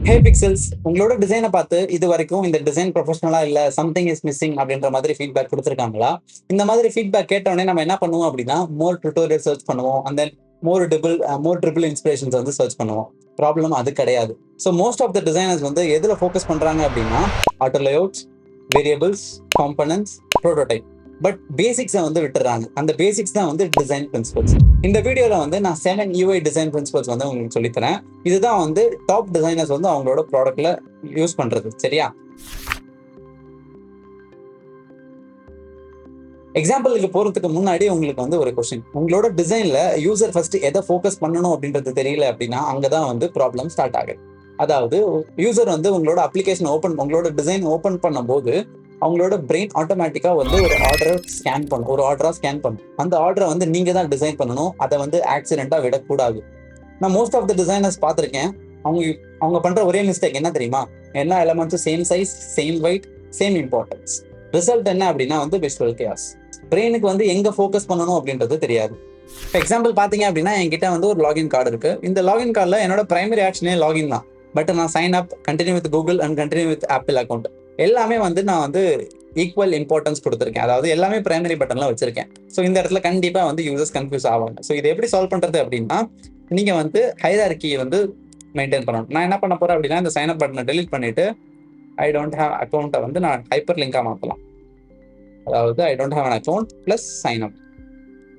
ஹே pixels, உங்களோட டிசைனை பார்த்து இது வரைக்கும் இந்த டிசைன் ப்ரொஃபஷனலா இல்ல, சம்திங் இஸ் மிஸ்ஸிங் அப்படின்ற மாதிரி ஃபீட்பேக் கொடுத்துருக்காங்களா? இந்த மாதிரி ஃபீட்பேக் கேட்டவுடனே நம்ம என்ன பண்ணுவோம் அப்படின்னா, மோர் டுட்டோரியல் சர்ச் பண்ணுவோம். And then more triple inspirations வந்து சர்ச் பண்ணுவோம். ப்ராப்ளம் அது கிடையாது. So most of the designers வந்து எதுல ஃபோக்கஸ் பண்றாங்க அப்படின்னா, auto layouts, variables, components, prototype. But பேசிக்ஸை வந்து விட்டுறாங்க. அந்த பேசிக்ஸ் தான் வந்து டிசைன் பிரின்சிபல்ஸ். இந்த வீடியோல வந்து நான் 7 UI டிசைன் பிரின்சிபல்ஸ் வந்து உங்களுக்கு சொல்லித்தரேன். இதுதான் வந்து டாப் டிசைனர்ஸ் வந்து அவங்களோட ப்ராடக்ட்ல யூஸ் பண்றது. சரியா? எக்ஸாம்பிளுக்கு போறதுக்கு முன்னாடி உங்களுக்கு வந்து ஒரு கொஸ்டின். உங்களோட டிசைன்ல யூசர் ஃபர்ஸ்ட் எதை ஃபோக்கஸ் பண்ணணும் அப்படின்றது தெரியல அப்படின்னா, அங்கதான் வந்து ப்ராப்ளம் ஸ்டார்ட் ஆகுது. அதாவது யூசர் வந்து உங்களோட அப்ளிகேஷன் உங்களோட டிசைன் ஓபன் பண்ணும்போது அவங்களோட பிரெயின் ஆட்டோமேட்டிக்கா வந்து ஒரு ஆர்டரா ஸ்கேன் பண்ணும். அந்த ஆர்டரை வந்து நீங்க தான் டிசைன் பண்ணணும். அதை வந்து ஆக்சிடென்ட்டா விடக்கூடாது. நான் மோஸ்ட் ஆஃப் த டிசைனர்ஸ் பார்த்திருக்கேன். அவங்க அவங்க பண்ற ஒரே மிஸ்டேக் என்ன தெரியுமா? எல்லா எலமெண்ட்ஸும் same size, same weight, same importance. Result என்ன அப்படின்னா வந்து விஷுவல் கேஸ். பிரெயினுக்கு வந்து எங்க ஃபோக்கஸ் பண்ணணும் அப்படின்றது தெரியாது. எக்ஸாம்பிள் பாத்தீங்க அப்படின்னா, என்கிட்ட வந்து ஒரு லாகின் கார்டு இருக்கு. இந்த லாகின் கார்டில் என்னோட பிரைமரி ஆக்ஷனே லாகின் தான். பட் நான் sign up, continue with Google and continue with Apple account எல்லாமே வந்து நான் வந்து ஈக்குவல் இம்பார்ட்டன்ஸ் கொடுத்துருக்கேன். அதாவது எல்லாமே பிரைமரி பட்டன்ல வச்சிருக்கேன். ஸோ இந்த இடத்துல கண்டிப்பா வந்து யூசர்ஸ் கன்ஃபியூஸ் ஆவாங்க. ஸோ இதை எப்படி சால்வ் பண்றது அப்படின்னா, நீங்க வந்து ஹைரார்கியை வந்து மெயின்டைன் பண்ணணும். நான் என்ன பண்ண போறேன் அப்படின்னா, இந்த சைன் அப் பட்டனை டெலிட் பண்ணிட்டு ஐ டோன்ட் ஹேவ் அக்கௌண்ட்டை வந்து நான் ஹைப்பர் லிங்கா மாற்றலாம். அதாவது I don't have an account plus sign up.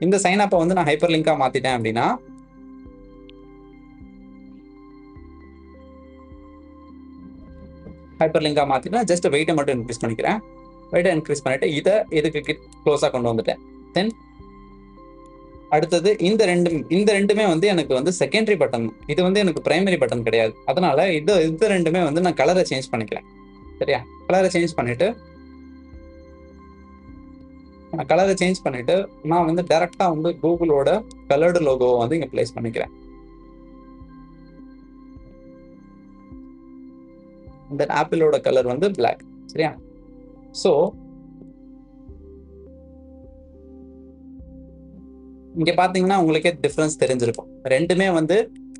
இந்த சைன் அப்பை வந்து நான் ஹைப்பர் லிங்கா மாத்திட்டேன் அப்படின்னா, ஹைப்பர் லிங்கா மாத்திட்டேன். ஜஸ்ட் வெயிட்டை மட்டும் இன்க்ரீஸ் பண்ணிக்கிறேன். வெயிட்டை இன்க்ரீஸ் பண்ணிட்டு இதை இதுக்கு க்ளோஸா கொண்டு வந்துட்டேன். தென் அடுத்தது இந்த ரெண்டுமே வந்து எனக்கு வந்து செகண்டரி பட்டன். இது வந்து எனக்கு பிரைமரி பட்டன் கிடையாது. அதனால இது ரெண்டுமே வந்து நான் கலரை சேஞ்ச் பண்ணிக்கிறேன். சரியா? கலரை சேஞ்ச் பண்ணிட்டு நான் வந்து டைரக்டா வந்து கூகுளோட கலர்டு லோகோவை வந்து இங்க பிளேஸ் பண்ணிக்கிறேன். இந்த ஆப்பிளோட கலர் வந்து பிளாக். சரியா? சோ இங்க பாத்தீங்கன்னா உங்களுக்கே டிஃபரன்ஸ் தெரிஞ்சிருக்கும். ரெண்டுமே வந்து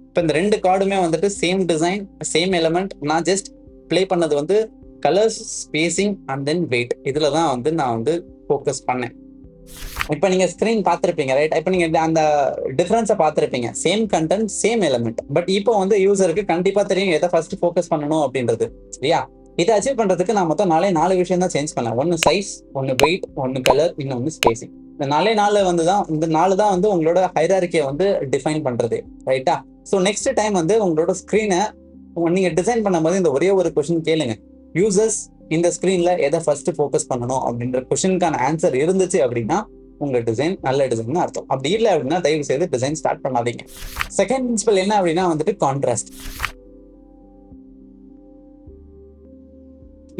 இப்ப இந்த ரெண்டு கார்டுமே வந்துட்டு சேம் டிசைன், சேம் எலிமெண்ட். நான் ஜஸ்ட் பிளே பண்ணது வந்து colours, spacing and then weight. இதுல தான் வந்து நான் வந்து ஃபோக்கஸ் பண்ணேன். இப்ப நீங்க ஸ்கிரீன் பார்த்திருப்பீங்க, ரைட்? இப்ப நீங்க அந்த டிஃபரன்ஸை பார்த்திருப்பீங்க. Same content, same element. But இப்போ வந்து யூசருக்கு கண்டிப்பா தெரியும் எதை ஃபர்ஸ்ட் ஃபோக்கஸ் பண்ணணும் அப்படின்றது. சரியா? இதை அச்சீவ் பண்றதுக்கு நான் மொத்தம் 4 விஷயம் தான் சேஞ்ச் பண்ணேன். ஒன்னு சைஸ், ஒன்னு வெயிட், ஒன்னு கலர், இன்னொன்னு ஸ்பேசிங். இந்த 4 வந்து தான் இந்த 4 தான் வந்து உங்களோட ஹைரார்கியை வந்து டிஃபைன் பண்றது. ரைட்டா? ஸோ நெக்ஸ்ட் டைம் வந்து உங்களோட ஸ்கிரீனை நீங்க டிசைன் பண்ணும்போது இந்த ஒரே ஒரு கொஸ்டின் கேளுங்க. யூசர்ஸ் இந்த ஸ்கிரீன்ல எதை ஃபர்ஸ்ட் ஃபோக்கஸ் பண்ணணும் அப்படின்ற கொஸ்டினுக்கான ஆன்சர் இருந்துச்சு அப்படின்னா உங்க டிசைன் நல்ல டிசைன் அர்த்தம். அப்படி இல்லை அப்படின்னா தயவு செய்து டிசைன் ஸ்டார்ட் பண்ணாதீங்க. செகண்ட் பிரின்சிபல் என்ன அப்படின்னா வந்துட்டு கான்ட்ராஸ்ட்.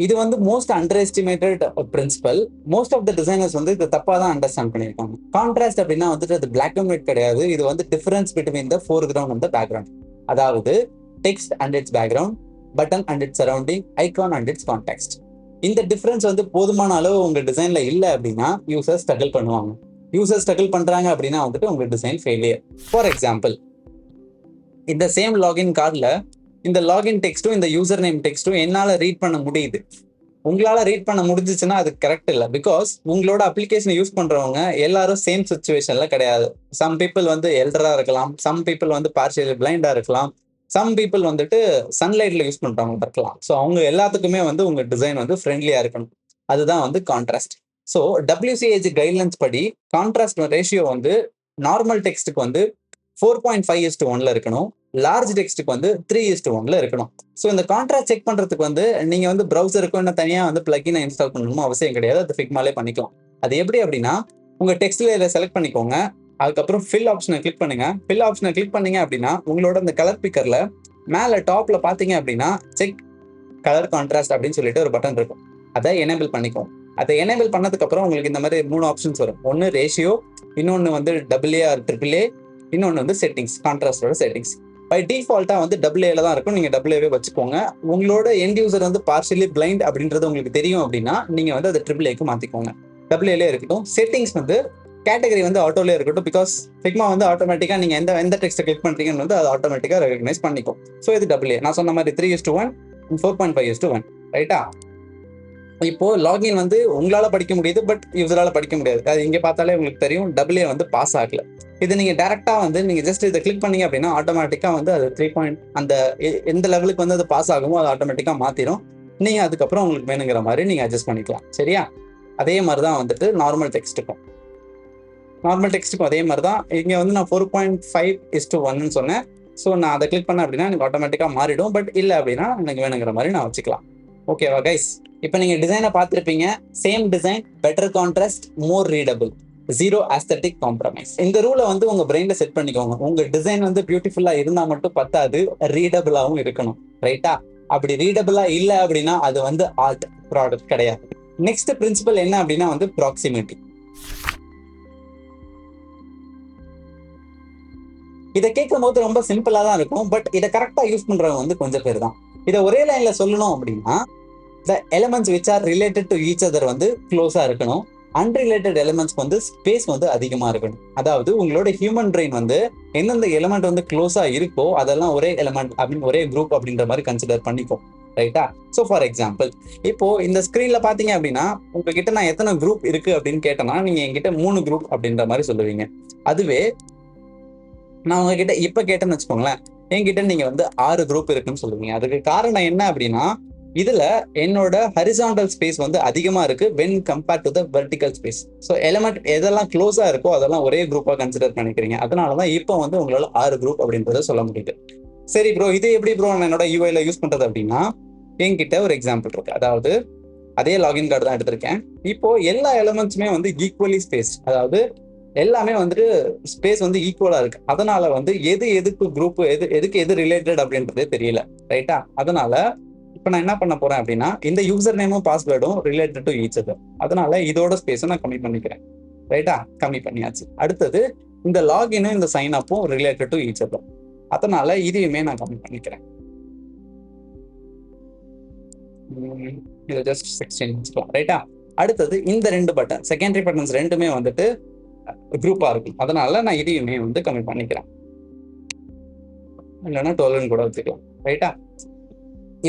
இது வந்து most underestimated principle. Most of the designers வந்து இது தப்பா தான் அண்டர்ஸ்டாண்ட் பண்ணியிருக்காங்க. கான்ட்ராஸ்ட் அப்படின்னா வந்துட்டு அது பிளாக் அண்ட் ஒயிட் கிடையாது. இது வந்து difference between the foreground and the background. அதாவது text and its background, button and its surrounding, icon and its context. இந்த டிஃபரன்ஸ் வந்து போதுமான அளவு உங்க டிசைன்ல இல்லை அப்படின்னா யூசர் ஸ்ட்ரகிள் பண்ணுவாங்க. யூசர் ஸ்ட்ரகிள் பண்றாங்க அப்படின்னா வந்துட்டு உங்க டிசைன் ஃபெயிலியர். ஃபார் எக்ஸாம்பிள், இந்த சேம் லாகின் கார்டில் இந்த லாகின் டெக்ஸ்ட்டும் இந்த யூசர் நேம் டெக்ஸ்ட்டும் என்னால ரீட் பண்ண முடியுது. உங்களால ரீட் பண்ண முடிஞ்சிச்சுன்னா அது கரெக்ட் இல்லை. பிகாஸ் உங்களோட அப்ளிகேஷனை யூஸ் பண்றவங்க எல்லாரும் சேம் சுச்சுவேஷன்ல கிடையாது. சம் பீப்புள் வந்து எல்டரா இருக்கலாம், சம் பீப்புள் வந்து பார்ஷியலி பிளைண்டா இருக்கலாம், சம் பீப்புள் வந்துட்டு சன்லைட்ல யூஸ் பண்றவங்க இருக்கலாம். ஸோ அவங்க எல்லாத்துக்குமே வந்து உங்க டிசைன் வந்து ஃப்ரெண்ட்லியா இருக்கணும். அதுதான் வந்து கான்ட்ராஸ்ட். ஸோ WCAG கைட்லைன்ஸ் படி கான்ட்ராஸ்ட் ரேஷியோ வந்து நார்மல் டெக்ஸ்ட்டுக்கு வந்து 4.5:1 இருக்கணும். லார்ஜ் டெக்ஸ்ட்டுக்கு வந்து 3:1 இருக்கணும். ஸோ இந்த கான்ட்ராஸ்ட் செக் பண்றதுக்கு வந்து நீங்க வந்து ப்ரௌசருக்கு இன்னும் தனியா வந்து பிளக்கினை இன்ஸ்டால் பண்ணணுமோ அவசியம் கிடையாது. அது ஃபிக்மாலே பண்ணிக்கலாம். அது எப்படி அப்படின்னா, உங்க டெக்ஸ்ட் லேயரை செலக்ட் பண்ணிக்கோங்க. அதுக்கப்புறம் ஃபில் ஆப்ஷனை கிளிக் பண்ணுங்க. ஃபில் ஆப்ஷனை கிளிக் பண்ணீங்க அப்படின்னா உங்களோட இந்த கலர் பிக்கர்ல மேல டாப்ல பாத்தீங்க அப்படின்னா செக் கலர் கான்ட்ராஸ்ட் அப்படின்னு சொல்லிட்டு ஒரு பட்டன் இருக்கும். அதை எனேபிள் பண்ணிக்கோங்க. அதை எனேபிள் பண்ணதுக்கு அப்புறம் உங்களுக்கு இந்த மாதிரி 3 ஆப்ஷன்ஸ் வரும். ஒன்னு ரேஷியோ, இன்னொன்னு வந்து AA ஆர் AAA, இன்னொன்னு வந்து செட்டிங்ஸ், கான்ட்ராஸ்டோட செட்டிங்ஸ். பை டிஃபால்ட்டா வந்து AA தான் இருக்கும். நீங்க AA வச்சுக்கோங்க. உங்களோட எண்ட் யூசர் வந்து பார்ஷியலி பிளைண்ட் அப்படின்றது உங்களுக்கு தெரியும் அப்படின்னா நீங்க வந்து அதை AAAக்கு மாத்திக்கோங்க. AA இருக்கட்டும். செட்டிங்ஸ் வந்து கேட்டகரி வந்து ஆட்டோலேயே இருக்கட்டும். பிகாஸ் ஃபிக்மா வந்து ஆட்டோமேட்டிக்காக நீங்கள் எந்த டெக்ஸ்ட்டை கிளிக் பண்ணுறீங்கன்னு வந்து அது ஆட்டோமேட்டிக்காக ரெகக்னைஸ் பண்ணிக்கும். ஸோ இது AA. நான் சொன்ன மாதிரி 3:1 4.5:1 ரைட்டா. இப்போ லாகின் வந்து உங்களால படிக்க முடியுது, பட் யூசரால படிக்க முடியாது. அது இங்கே பார்த்தாலே உங்களுக்கு தெரியும் AA வந்து பாஸ் ஆகல. இது நீங்க டைரக்டா வந்து நீங்க ஜஸ்ட் இதை கிளிக் பண்ணீங்க அப்படின்னா ஆட்டோமேட்டிக்கா வந்து அது 3 அந்த எந்த லெவலுக்கு வந்து அது பாஸ் ஆகுமோ அது ஆட்டோமேட்டிக்கா மாத்திரும். நீங்க அதுக்கப்புறம் உங்களுக்கு வேணுங்கிற மாதிரி நீங்க அட்ஜஸ்ட் பண்ணிக்கலாம். சரியா? அதே மாதிரி தான் வந்துட்டு நார்மல் டெக்ஸ்ட்டுக்கும் அதே மாதிரி தான். இங்க வந்து நான் 4.5:1 சொன்னேன். ஸோ நான் அதை கிளிக் பண்ணேன் அப்படின்னா எனக்கு ஆட்டோமேட்டிக்கா மாறிடும். பட் இல்லை அப்படின்னா எனக்கு வேணுங்கிற மாதிரி நான் வச்சுக்கலாம். ஓகேவா கைஸ்? இப்போ நீங்க டிசைனை பார்த்துருப்பீங்க. சேம் டிசைன், பெட்டர் கான்ட்ராஸ்ட், மோர் ரீடபிள், 0 aesthetic காம்ப்ரமைஸ். இந்த ரூலை வந்து உங்க பிரெயின்ல செட் பண்ணிக்கோங்க. உங்க டிசைன் வந்து பியூட்டிஃபுல்லா இருந்தா மட்டும் பத்தாது, ரீடபிளாவும் இருக்கணும். ரைட்டா? அப்படி ரீடபிளா இல்லை அப்படின்னா அது வந்து ஆர்ட் ப்ராடக்ட் கிடையாது. நெக்ஸ்ட் பிரின்சிபல் என்ன அப்படின்னா வந்து ப்ராக்சிமிட்டி. இதை கேட்கும் போது ரொம்ப சிம்பிளா தான் இருக்கும். பட் இதை கரெக்டா யூஸ் பண்றவங்க வந்து கொஞ்சம் பேர் தான். இதை ஒரே லைன்ல சொல்லணும் அப்படின்னா the elements which are related to each other வந்து க்ளோஸா இருக்கணும். அன்ரிலேட்டட் எலிமெண்ட்ஸ்க்கு வந்து ஸ்பேஸ் வந்து அதிகமா இருக்கணும். அதாவது உங்களோட ஹியூமன் பிரெயின் வந்து எந்தெந்த எலிமெண்ட் வந்து க்ளோஸா இருக்கோ அதெல்லாம் ஒரே எலிமெண்ட் அப்படின்னு ஒரே குரூப் அப்படின்ற மாதிரி கன்சிடர் பண்ணிக்கும். ரைட்டா? ஸோ ஃபார் எக்ஸாம்பிள், இப்போ இந்த ஸ்கிரீன்ல பாத்தீங்க அப்படின்னா உங்ககிட்ட நான் எத்தனை குரூப் இருக்கு அப்படின்னு கேட்டேன்னா நீங்க என்கிட்ட 3 குரூப் அப்படின்ற மாதிரி சொல்லுவீங்க. அதுவே நான் உங்ககிட்ட இப்ப கேட்டேன்னு வச்சுக்கோங்களேன், என்கிட்ட நீங்க வந்து 6 குரூப் இருக்குன்னு சொல்லுவீங்க. அதுக்கு காரணம் என்ன அப்படின்னா இதுல என்னோட ஹரிசாண்டல் ஸ்பேஸ் வந்து அதிகமா இருக்கு when compared to the vertical space. So element எதெல்லாம் க்ளோஸா இருக்கோ அதெல்லாம் ஒரே குரூப்பா கன்சிடர் பண்ணிக்கிறீங்க. அதனாலதான் இப்போ வந்து உங்களால 6 குரூப் அப்படின்றத சொல்ல முடியுது. சரி ப்ரோ, இது எப்படி ப்ரோ நான் என்னோட யூஐல யூஸ் பண்றது அப்படின்னா என்கிட்ட ஒரு எக்ஸாம்பிள் இருக்கு. அதாவது அதே லாகின் கார்டு தான் எடுத்திருக்கேன். இப்போ எல்லா எலிமெண்ட்ஸுமே வந்து ஈக்குவலி ஸ்பேஸ், அதாவது எல்லாமே வந்துட்டு ஸ்பேஸ் வந்து ஈக்குவலா இருக்கு. அதனால வந்து எதுக்கு குரூப் எதுக்கு எது ரிலேட்டட் அப்படின்றதே தெரியல. ரைட்டா? அதனால இப்போ நான் என்ன பண்ண போறேன் அப்படின்னா இந்த யூசர் நேமும் பாஸ்வேர்டும் ரிலேட்டட் டு ஈச் அதர். அதனால இதோட ஸ்பேஸும் நான் கம்மி பண்ணிக்கிறேன். ரைட்டா? கம்மி பண்ணியாச்சு. அடுத்தது இந்த லாகினும் இந்த சைன் அப்பும் ரிலேட்டட் டு ஈச் அதர். அதனால இதையுமே நான் கம்மி பண்ணிக்கிறேன். இதை ஜஸ்ட் 16 வச்சுக்கலாம். ரைட்டா? அடுத்தது இந்த 2 பட்டன், செகண்டரி பட்டன்ஸ் ரெண்டுமே வந்துட்டு குரூப்பா இருக்கும். அதனால நான் இதையுமே வந்து கம்மி பண்ணிக்கிறேன். இல்லைன்னா 12 கூட வச்சுக்கலாம். ரைட்டா?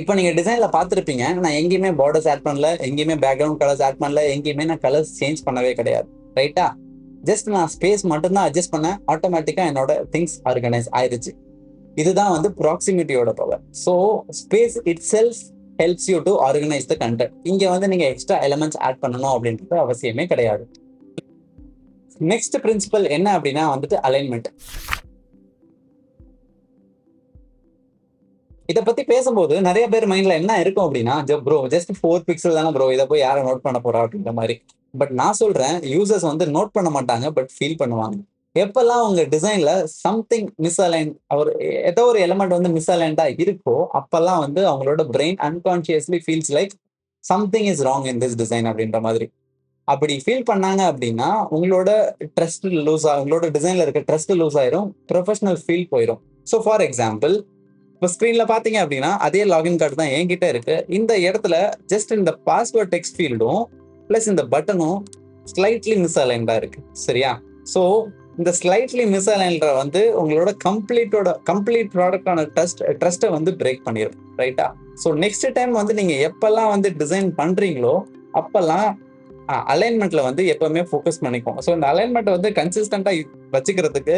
இப்போ நீங்க டிசைன்ல பார்த்துருப்பீங்க, நான் எங்கேயுமே பார்டர்ஸ் ஆட் பண்ணல, எங்கேயுமே பேக்ரவுண்ட் கலர்ஸ் ஆட் பண்ணல, எங்கேயுமே நான் கலர்ஸ் சேஞ்ச் பண்ணவே கிடையாது. ரைட்டா? ஜஸ்ட் நான் ஸ்பேஸ் மட்டும்தான் அட்ஜஸ்ட் பண்ணேன். ஆட்டோமேட்டிக்கா என்னோட திங்ஸ் ஆர்கனைஸ் ஆயிருச்சு. இதுதான் வந்து ப்ராக்சிமிட்டியோட power. So space itself helps you to organise the content. இங்க வந்து நீங்க எக்ஸ்ட்ரா எலிமெண்ட்ஸ் ஆட் பண்ணணும் அப்படின்றது அவசியமே கிடையாது. நெக்ஸ்ட் பிரின்சிபல் என்ன அப்படின்னா வந்துட்டு அலைன்மெண்ட். இதை பத்தி பேசும்போது நிறைய பேர் மைண்ட்ல என்ன இருக்கும் அப்படின்னா ப்ரோ ஜஸ்ட் 4 பிக்சல் தானே ப்ரோ, இதை போய் யாரை நோட் பண்ண போறா அப்படின்ற மாதிரி. பட் நான் சொல்றேன், யூசர்ஸ் வந்து நோட் பண்ண மாட்டாங்க, பட் ஃபீல் பண்ணுவாங்க. எப்பெல்லாம் உங்க டிசைன்ல சம்திங் மிஸ் அலைன், ஏதோ ஒரு எலிமெண்ட் வந்து மிஸ் அலைன்டா இருக்கோ அப்பெல்லாம் வந்து அவங்களோட brain unconsciously feels like something is wrong in this design அப்படின்ற மாதிரி. அப்படி ஃபீல் பண்ணாங்க அப்படின்னா உங்களோட ட்ரஸ்ட் லூஸ் ஆகும், உங்களோட டிசைன்ல இருக்க ட்ரஸ்ட் லூஸ் ஆயிரும், ப்ரொஃபஷனல் ஃபீல் போயிடும். ஸோ ஃபார் எக்ஸாம்பிள், இப்போ ஸ்க்ரீன்ல பாத்தீங்க அப்படின்னா அதே லாகின் கார்டு தான் என்கிட்ட இருக்கு. இந்த இடத்துல ஜஸ்ட் இந்த பாஸ்வேர்ட் டெக்ஸ்ட் ஃபீல்டும் பிளஸ் இந்த பட்டனும் ஸ்லைட்லி மிஸ் அலைன்டா இருக்கு. சரியா? ஸோ இந்த ஸ்லைட்லி மிஸ் அலைன்ற வந்து உங்களோட கம்ப்ளீட் ப்ராடக்டான ட்ரஸ்ட்டை வந்து பிரேக் பண்ணிடும். ரைட்டா? ஸோ நெக்ஸ்ட் டைம் வந்து நீங்க எப்பெல்லாம் வந்து டிசைன் பண்றீங்களோ அப்பெல்லாம் அலைன்மெண்ட்ல வந்து எப்பவுமே ஃபோக்கஸ் பண்ணிக்கும். ஸோ இந்த அலைன்மெண்ட் வந்து கன்சிஸ்டன்டா வச்சுக்கிறதுக்கு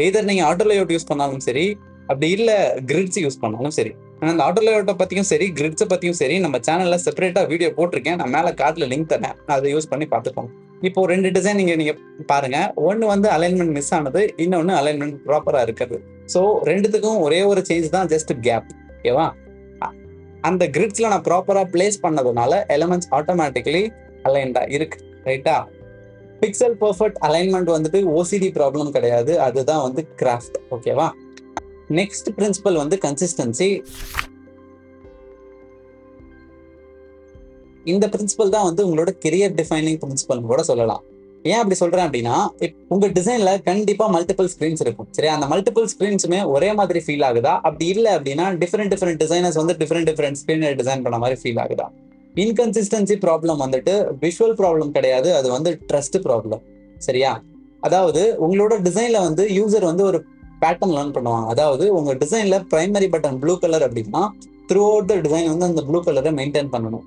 எய்தர் நீங்க ஆட்டோ லேஅவுட் யூஸ் பண்ணாலும் சரி, அப்படி இல்ல கிரிட்ஸ் யூஸ் பண்ணாலும் சரி. அந்த ஆட்டோ லேஅவுட்டை பத்தியும் சரி, கிரிட்ஸை பத்தியும் சரி நம்ம சேனல்ல செப்பரேட்டா வீடியோ போட்டிருக்கேன். நான் மேல கார்ட்ல லிங்க் தரேன், அதை யூஸ் பண்ணி பார்த்துக்கோங்க. இப்போ 2 டிசைன் நீங்க பாருங்க. ஒன்னு வந்து அலைன்மெண்ட் மிஸ் ஆனது, இன்னொன்னு அலைன்மெண்ட் ப்ராப்பரா இருக்கிறது. ஸோ ரெண்டுத்துக்கும் ஒரே ஒரு சேஞ்ச் தான், ஜஸ்ட் கேப். ஓகேவா? அந்த கிரிட்ஸ்ல நான் ப்ராப்பரா பிளேஸ் பண்ணதுனால எலிமெண்ட்ஸ் ஆட்டோமேட்டிக்கலி அலைன்டா இருக்கு. ரைட்டா? பிக்சல் பர்ஃபெக்ட் அலைன்மெண்ட் வந்துட்டு ஓசிடி ப்ராப்ளம் கிடையாது, அதுதான் வந்து கிராஃப்ட். ஓகேவா? நெக்ஸ்ட் பிரின்சிபல் வந்து கன்சிஸ்டன்சி. இந்த பிரின்சிபல் தான் வந்து உங்களோட கெரியர் டிஃபைனிங் பிரின்சிபல் கூட சொல்லலாம். ஏன் அப்படி சொல்றேன் அப்படின்னா, உங்க டிசைன்ல கண்டிப்பா மல்டிபிள் ஸ்கிரீன்ஸ் இருக்கும். சரி, அந்த மல்டிபிள் ஸ்கிரீன்ஸுமே ஒரே மாதிரி ஃபீல் ஆகுதா? அப்படி இல்லை அப்படின்னா டிஃபரெண்ட் டிசைனர்ஸ் வந்து டிஃபரெண்ட் ஸ்கிரீனை டிசைன் பண்ண மாதிரி ஃபீல் ஆகுதா? இன்கன்சிஸ்டன்சி ப்ராப்ளம் வந்துட்டு விஷுவல் ப்ராப்ளம் கிடையாது, அது வந்து ட்ரஸ்ட் ப்ராப்ளம். சரியா? அதாவது உங்களோட டிசைன்ல வந்து யூசர் வந்து ஒரு பேட்டர்ன் லேர்ன் பண்ணுவாங்க. அதாவது உங்க டிசைன்ல பிரைமரி பட்டன் ப்ளூ கலர் அப்படின்னா த்ரூ அவுட் த டிசைன் வந்து அந்த ப்ளூ கலரை மெயின்டைன் பண்ணணும்.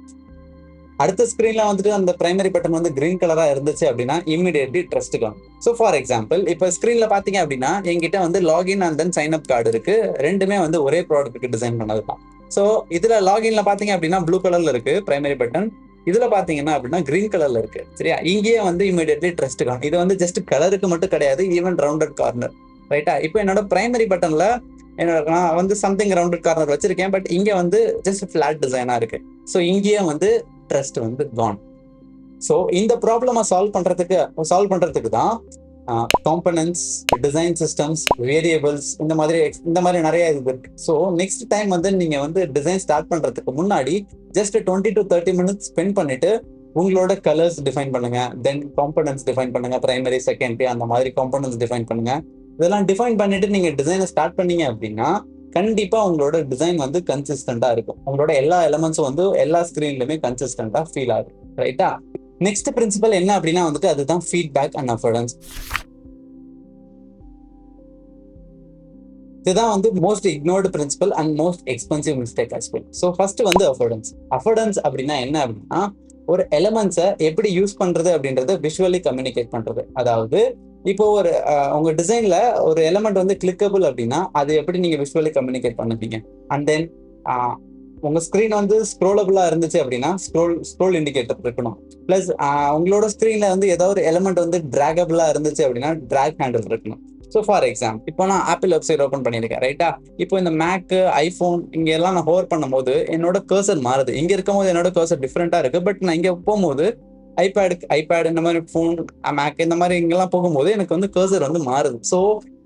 அடுத்த ஸ்கிரீன்ல வந்துட்டு அந்த பிரைமரி பட்டன் வந்து கிரீன் கலரா இருந்துச்சு அப்படின்னா இமிடியேட்லி ட்ரஸ்ட் காணும். ஸோ ஃபார் எக்ஸாம்பிள் இப்போ ஸ்கிரீன்ல பாத்தீங்க அப்படின்னா என்கிட்ட வந்து login and then sign up card இருக்கு. ரெண்டுமே வந்து ஒரே ப்ராடக்ட்டுக்கு டிசைன் பண்ணது தான். ஸோ இதுல லாகின்ல பாத்தீங்க அப்படின்னா ப்ளூ கலர்ல இருக்கு பிரைமரி பட்டன். இதுல பாத்தீங்கன்னா அப்படின்னா கிரீன் கலர்ல இருக்கு. சரியா? இங்கேயே வந்து இமிடியேட்லி ட்ரஸ்ட் காணும். இது வந்து ஜஸ்ட் கலருக்கு மட்டும் கிடையாது, ஈவன் ரவுண்டட் கார்னர். ரைட்டா? இப்போ என்னோட பிரைமரி பட்டன்ல நான் வந்து சம்திங் ரவுண்டட் கார்னர் வச்சிருக்கேன். பட் இங்க வந்து ஜஸ்ட் பிளாட் டிசைனா இருக்கு. ஸோ இங்கேயே வந்து ட்ரஸ்ட் வந்து கான். ஸோ இந்த ப்ராப்ளமை சால்வ் பண்றதுக்கு தான் காம்பனன்ட்ஸ், டிசைன் சிஸ்டம்ஸ், வேரியபிள்ஸ் இந்த மாதிரி நிறைய இது இருக்கு. ஸோ நெக்ஸ்ட் டைம் வந்து நீங்க வந்து டிசைன் ஸ்டார்ட் பண்றதுக்கு முன்னாடி ஜஸ்ட் 20 to 30 minutes ஸ்பெண்ட் பண்ணிட்டு உங்களோட கலர்ஸ் டிஃபைன் பண்ணுங்க, தென் காம்பனன்ட்ஸ் டிஃபைன் பண்ணுங்க, பிரைமரி செகண்டரி அந்த மாதிரி காம்பனன்ட்ஸ் டிஃபைன் பண்ணுங்க. இதெல்லாம் டிஃபைன் பண்ணிட்டு நீங்க டிசைனை ஸ்டார்ட் பண்ணீங்க அப்படின்னா கண்டிப்பா உங்களோட டிசைன் வந்து கன்சிஸ்டன்டா இருக்கும். உங்களோட எல்லா எலமெண்ட்ஸும் வந்து எல்லா ஸ்கிரீன்லயுமே கன்சிஸ்டன்டா ஃபீல் ஆகும். ரைட்டா? நெக்ஸ்ட் பிரின்சிபல் என்ன அப்படின்னா வந்துட்டு அதுதான் ஃபீட்பேக் அண்ட் அஃபோர்டன்ஸ். இதுதான் வந்து most ignored principle and most expensive mistake as well. So first வந்து அஃபோர்டன்ஸ். அஃபோர்டன்ஸ் அப்படின்னா என்ன அப்படின்னா ஒரு எலமெண்ட்ஸை எப்படி யூஸ் பண்றது அப்படின்றத விஷுவலி கம்யூனிகேட் பண்றது. அதாவது இப்போ ஒரு உங்க டிசைன்ல ஒரு எலமெண்ட் வந்து கிளிக்கபிள் அப்படின்னா அது எப்படி நீங்க விஷுவலி கம்யூனிகேட் பண்ணுவீங்க. அண்ட் தென் உங்க ஸ்கிரீன் வந்து ஸ்க்ரோலபிளா இருந்துச்சு அப்படின்னா ஸ்க்ரோல் இண்டிகேட்டர் இருக்கணும். பிளஸ் உங்களோட ஸ்கிரீன்ல வந்து ஏதாவது ஒரு எலமெண்ட் வந்து டிராகபிளா இருந்துச்சு அப்படின்னா டிராக் ஹேண்டில் இருக்கணும். ஸோ ஃபார் எக்ஸாம்பிள் இப்போ நான் ஆப்பிள் வெப்சைட் ஓப்பன் பண்ணியிருக்கேன். ரைட்டா? இப்போ இந்த மேக்கு, ஐஃபோன் இங்க எல்லாம் நான் ஹோவர் பண்ணும்போது என்னோட கர்சர் மாறுது. இங்க இருக்கும் போது என்னோட கர்சர் டிஃப்ரெண்டா இருக்கு. பட் நான் இங்க போகும்போது ஐபேட் இந்த மாதிரி ஃபோன், மேக் இந்த மாதிரி இங்கெல்லாம் போகும்போது எனக்கு வந்து கர்சர் வந்து மாறுது. ஸோ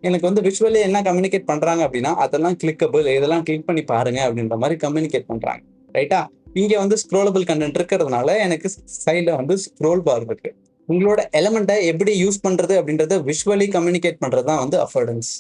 எனக்கு வந்து விஷுவலி என்ன கம்யூனிகேட் பண்றாங்க அப்படின்னா அதெல்லாம் கிளிக்கபிள், இதெல்லாம் கிளிக் பண்ணி பாருங்க அப்படின்ற மாதிரி கம்யூனிகேட் பண்றாங்க. ரைட்டா? இங்க வந்து ஸ்க்ரோலபிள் கண்டென்ட் இருக்கிறதுனால எனக்கு சைட்ல வந்து ஸ்க்ரோல் பார் இருக்கு. உங்களோட எலமெண்ட்டை எப்படி யூஸ் பண்றது அப்படின்றத விஷுவலி கம்யூனிகேட் பண்றது தான் வந்து அஃபோர்டன்ஸ்.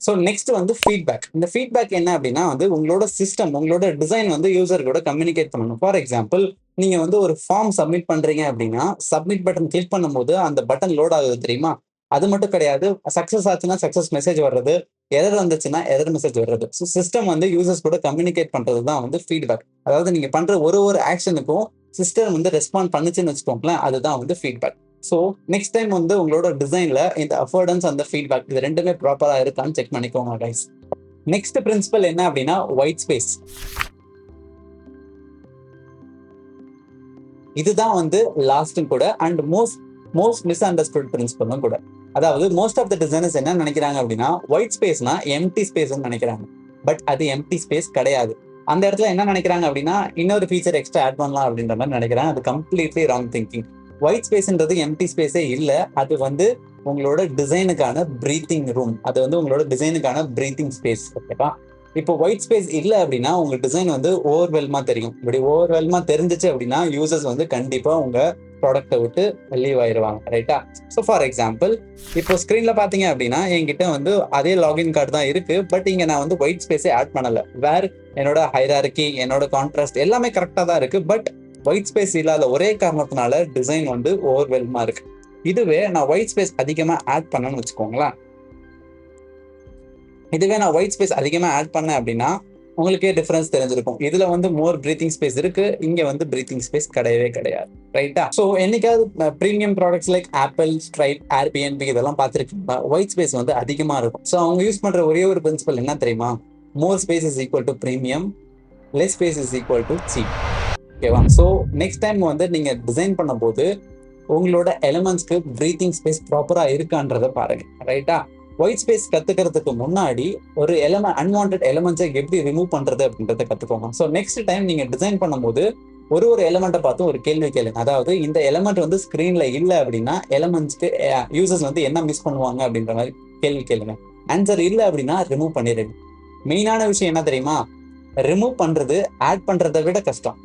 ஸோ நெக்ஸ்ட் வந்து ஃபீட்பேக். இந்த ஃபீட்பேக் என்ன அப்படின்னா வந்து உங்களோட சிஸ்டம், உங்களோட டிசைன் வந்து யூசர் கூட கம்யூனிகேட் பண்ணணும். ஃபார் எக்ஸாம்பிள் நீங்க வந்து ஒரு ஃபார்ம் சப்மிட் பண்றீங்க அப்படின்னா சப்மிட் பட்டன் கிளிக் பண்ணும்போது அந்த பட்டன் லோட் ஆகுது தெரியுமா? அது மட்டும் கிடையாது, சக்சஸ் ஆச்சுன்னா சக்சஸ் மெசேஜ் வர்றது, எரர் வந்துச்சுன்னா எரர் மெசேஜ் வர்றது. ஸோ சிஸ்டம் வந்து யூசர்ஸ் கூட கம்யூனிகேட் பண்றது தான் வந்து ஃபீட்பேக். அதாவது நீங்க பண்ற ஒரு ஆக்ஷனுக்கும் சிஸ்டம் வந்து ரெஸ்பாண்ட் பண்ணுச்சுன்னு வச்சுக்கோங்களேன், அதுதான் வந்து ஃபீட்பேக். ஸோ நெக்ஸ்ட் டைம் வந்து உங்களோட டிசைன்ல இந்த அஃபோர்டன்ஸ் அந்த ஃபீட்பேக் இது ரெண்டுமே ப்ராப்பரா இருக்கான்னு செக் பண்ணிக்கோங்க கைஸ். நெக்ஸ்ட் பிரின்சிபல் என்ன அப்படின்னா ஒயிட் ஸ்பேஸ். இதுதான் வந்து லாஸ்டும் கூட அண்ட் மோஸ்ட் மிஸ் அண்டர்ஸ்டுட் பிரின்சிபலும் கூட. அதாவது மோஸ்ட் ஆஃப் த டிசைனர்ஸ் என்ன நினைக்கிறாங்க அப்படின்னா ஒயிட் ஸ்பேஸ்னா எம்டி ஸ்பேஸ் நினைக்கிறாங்க. பட் அது எம்டி ஸ்பேஸ் கிடையாது. அந்த இடத்துல என்ன நினைக்கிறாங்க அப்படின்னா இன்னொரு ஃபீச்சர் எக்ஸ்ட்ரா ஆட் பண்ணலாம் அப்படின்ற மாதிரி நினைக்கிறாங்க. அது கம்ப்ளீட்லி ராங் திங்கிங். ஒயிட் ஸ்பேஸ்ன்றது எம்டி ஸ்பேஸே இல்லை. அது வந்து உங்களோட டிசைனுக்கான பிரீத்திங் ரூம். அது வந்து உங்களோட டிசைனுக்கான பிரீத்திங் ஸ்பேஸ். ஓகேவா? இப்போ ஒயிட் ஸ்பேஸ் இல்லை அப்படின்னா உங்க டிசைன் வந்து ஓவர்வெல்மா தெரியும். இப்படி ஓவர்வெல்மா தெரிஞ்சிச்சு அப்படின்னா யூசர்ஸ் வந்து கண்டிப்பா உங்க ப்ராடக்ட்டை விட்டு லீவ் ஆயிடுவாங்க. ரைட்டா? ஸோ ஃபார் எக்ஸாம்பிள் இப்போ ஸ்கிரீன்ல பாத்தீங்க அப்படின்னா என்கிட்ட வந்து அதே லாகின் கார்டு தான் இருக்கு. பட் இங்க நான் வந்து ஒயிட் ஸ்பேஸே ஆட் பண்ணல. வேர் என்னோட ஹைரார்கி, என்னோட கான்ட்ராஸ்ட் எல்லாமே கரெக்டா தான் இருக்கு. பட் ஒயிட் ஸ்பேஸ் இல்லாத ஒரே காரணத்தினால டிசைன் வந்து ஓவர்வெல்மா இருக்கு. இதுவே நான் ஒயிட் ஸ்பேஸ் அதிகமா ஆட் பண்ணேன்னு வச்சுக்கோங்களேன், இதுவே நான் ஒயிட் ஸ்பேஸ் அதிகமா ஆட் பண்ணேன் அப்படின்னா உங்களுக்கே டிஃபரன்ஸ் தெரிஞ்சிருக்கும். இதுல வந்து மோர் பிரீத்திங் ஸ்பேஸ் இருக்கு, இங்க வந்து பிரீத்திங் ஸ்பேஸ் கிடையவே கிடையாது. ரைட்டா? ஸோ என்னைக்காவது premium products like apple, stripe, Airbnb இதெல்லாம் பார்த்துருக்கீங்களா? ஒயிட் ஸ்பேஸ் வந்து அதிகமா இருக்கும். ஸோ அவங்க யூஸ் பண்ற ஒரே ஒரு பிரின்சிபல் என்ன தெரியுமா? More space is equal to premium, less space is equal to cheap. ஓகேவா? ஸோ நெக்ஸ்ட் டைம் வந்து நீங்க டிசைன் பண்ணும்போது உங்களோட எலிமெண்ட்ஸ்க்கு பிரீத்திங் ஸ்பேஸ் ப்ராப்பரா இருக்கான்றத பாருங்க. ரைட்டா? ஒயிட் ஸ்பேஸ் கத்துக்கிறதுக்கு முன்னாடி ஒரு அன்வான்ட் எலிமெண்ட்ஸை எப்படி ரிமூவ் பண்றது அப்படின்றத கத்துக்கோங்க. ஸோ நெக்ஸ்ட் டைம் நீங்க டிசைன் பண்ணும்போது ஒரு எலிமெண்ட்டை பார்த்து ஒரு கேள்வி கேளுங்க. அதாவது இந்த எலிமெண்ட் வந்து ஸ்கிரீன்ல இல்லை அப்படின்னா எலிமெண்ட்ஸ்க்கு யூசர்ஸ் வந்து என்ன மிஸ் பண்ணுவாங்க அப்படின்ற மாதிரி கேள்வி கேளுங்க. ஆன்சர் இல்லை அப்படின்னா ரிமூவ் பண்ணிடுங்க. மெயினான விஷயம் என்ன தெரியுமா? ரிமூவ் பண்றது ஆட் பண்றதை விட கஷ்டம்.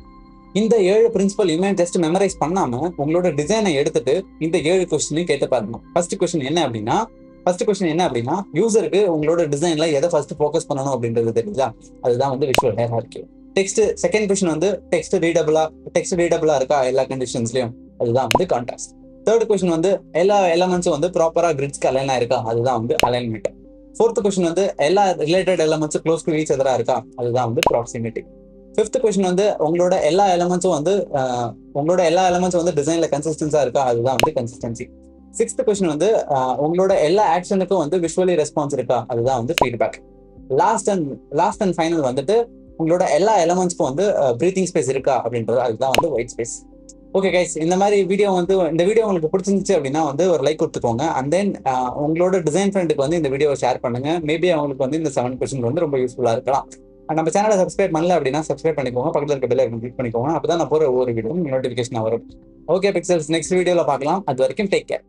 இந்த 7 பிரின்சிபல் ஜஸ்ட் மெமரைஸ் பண்ணாம உங்களோட டிசைனை எடுத்துட்டு இந்த 7 கொஸ்டினையும் கேட்டு பாருங்க. ஃபர்ஸ்ட் கொஸ்டின் என்ன அப்படின்னா யூசருக்கு உங்களோட டிசைன்ல எதை ஃபர்ஸ்ட் ஃபோக்கஸ் பண்ணணும் அப்படின்றது தெரியுதா? அதுதான் வந்து விஷுவல் ஹைரார்கி. செகண்ட் கொஸ்டின் வந்து டெக்ஸ்ட் ரீடபிளா இருக்கா எல்லா கண்டிஷன்ஸ்லயும்? அதுதான் வந்து கான்ட்ராஸ்ட். தேர்ட் கொஸ்டின் வந்து எல்லா எலமெண்ட்ஸும் வந்து ப்ராப்பரா கிரிட்ஸ்க்கு அலைன் ஆயிருக்கா, அதுதான் வந்து அலைன்மெண்ட். ஃபோர்த் கொஸ்டின் வந்து எல்லா ரிலேட்டட் எலமெண்ட்ஸும் க்ளோஸ் டு ஈச் அதரா இருக்கா, அதுதான் வந்து ப்ராக்சிமிட்டி. ஃபிஃப்த் கொஸ்டின் வந்து உங்களோட எல்லா எலமெண்ட்ஸும் வந்து டிசைன்ல கன்சிஸ்டன்ஸா இருக்கா, அதுதான் வந்து கன்சிஸ்டன்சி. சிக்ஸ்த் கொஸ்டின் வந்து உங்களோட எல்லா ஆக்ஷனுக்கும் வந்து விஷுவலி ரெஸ்பான்ஸ் இருக்கா, அதுதான் வந்து ஃபீட்பேக். லாஸ்ட் அண்ட் ஃபைனல் வந்துட்டு உங்களோட எல்லா எலமெண்ட்ஸ்க்கும் வந்து ப்ரீத்திங் ஸ்பேஸ் இருக்கா அப்படின்றது, அதுதான் வந்து ஒயிட் ஸ்பேஸ். ஓகே கைஸ், இந்த வீடியோ உங்களுக்கு பிடிச்சிருந்துச்சு அப்படின்னா வந்து ஒரு லைக் கொடுத்துக்கோங்க. அண்ட் தென் உங்களோட டிசைன் ஃப்ரெண்டுக்கு வந்து இந்த வீடியோவை ஷேர் பண்ணுங்க. மேபி அவங்களுக்கு வந்து இந்த 7 கொஸ்டின் வந்து ரொம்ப யூஸ்ஃபுல்லா இருக்கலாம். நம்ம சேனலை சப்ஸ்கிரைப் பண்ணல அப்படின்னா சப்ஸ்கிரைப் பண்ணிக்கோங்க, பக்கத்தில் இருக்க பெல் ஐகான் கிளிக் பண்ணிக்கோங்க. அப்பதான் நான் போற ஒவ்வொரு வீடியோ நோட்டிஃபிகேஷன் வரும். ஓகே பிக்சல்ஸ், நெக்ஸ்ட் வீடியோல பார்க்கலாம். அது வரைக்கும் டேக் கேர்.